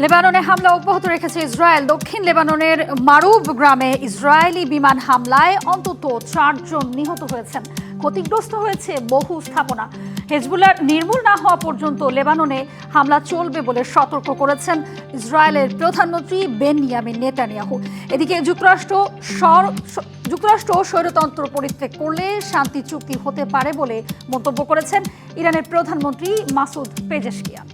লেবাননে হামলা অব্যাহত রেখেছে ইসরায়েল। দক্ষিণ লেবাননের মারুব গ্রামে ইসরায়েলি বিমান হামলায় অন্তত 4 জন নিহত হয়েছেন। ক্ষতিগ্রস্ত হয়েছে বহু স্থাপনা। হেজবুল্লাহ নির্মূল না হওয়া পর্যন্ত লেবাননে হামলা চলবে বলে সতর্ক করেছেন ইসরায়েলের প্রধানমন্ত্রী বেনিয়ামিন নেতানিয়াহু। এদিকে যুক্তরাষ্ট্র স্বৈরতন্ত্র পরিত্যাগ করলে শান্তি চুক্তি হতে পারে বলে মন্তব্য করেছেন ইরানের প্রধানমন্ত্রী মাসুদ পেজেশকিয়ান।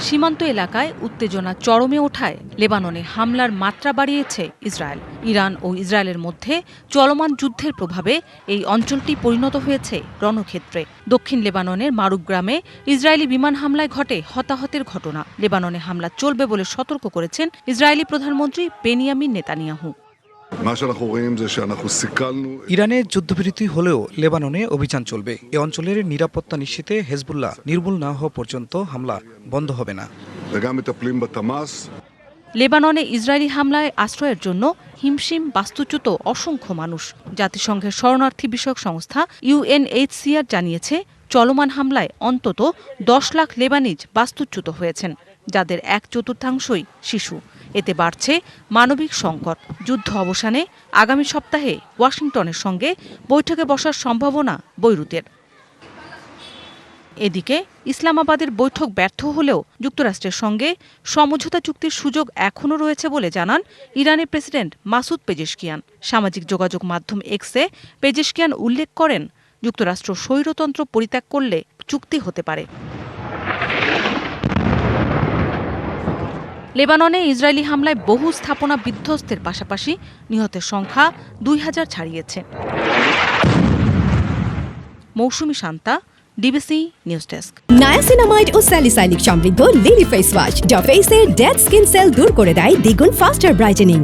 সীমান্ত এলাকায় উত্তেজনা চরমে ওঠায় লেবাননে হামলার মাত্রা বাড়িয়েছে ইসরায়েল। ইরান ও ইসরায়েলের মধ্যে চলমান যুদ্ধের প্রভাবে এই অঞ্চলটি পরিণত হয়েছে রণক্ষেত্রে। দক্ষিণ লেবাননের মারুব গ্রামে ইসরায়েলি বিমান হামলায় ঘটে হতাহতের ঘটনা। লেবাননে হামলা চলবে বলে সতর্ক করেছেন ইসরায়েলি প্রধানমন্ত্রী বেনিয়ামিন নেতানিয়াহু। ইরানে যুদ্ধবিরতি হলেও লেবাননে অভিযান চলবে। এ অঞ্চলের নিরাপত্তা নিশ্চিতে হেজবুল্লাহ নির্মূল না হওয়া পর্যন্ত হামলা বন্ধ হবে না। লেবাননে ইসরায়েলি হামলায় আশ্রয়ের জন্য হিমশিম বাস্তুচ্যুত অসংখ্য মানুষ। জাতিসংঘের শরণার্থী বিষয়ক সংস্থা UNHCR জানিয়েছে, চলমান হামলায় অন্তত 10 লাখ লেবানিজ বাস্তুচ্যুত হয়েছেন, যাদের 1/4 শিশু। এতে বাড়ছে মানবিক সংকট। যুদ্ধ অবসানে আগামী সপ্তাহে ওয়াশিংটনের সঙ্গে বৈঠকে বসার সম্ভাবনা বৈরুতের। এদিকে ইসলামাবাদের বৈঠক ব্যর্থ হলেও যুক্তরাষ্ট্রের সঙ্গে সমঝোতা চুক্তির সুযোগ এখনও রয়েছে বলে জানান ইরানের প্রেসিডেন্ট মাসুদ পেজেশকিয়ান। সামাজিক যোগাযোগ মাধ্যম এক্সে পেজেশকিয়ান উল্লেখ করেন, যুক্তরাষ্ট্র স্বৈরতন্ত্র পরিত্যাগ করলে চুক্তি হতে পারে। লেবাননে ইসরায়েলি হামলায় বহু স্থাপনা বিধ্বস্তের পাশাপাশি নিহতের সংখ্যা 2000 ছাড়িয়েছে। Mousumi Shanta, DBC news desk. Niacinamide ও স্যালিসাইলিক সমৃদ্ধ লিলি ফেস ওয়াশ যা ফেসের ডেড স্কিন সেল দূর করে দেয় দ্বিগুণ ফাস্টার ব্রাইটেনিং।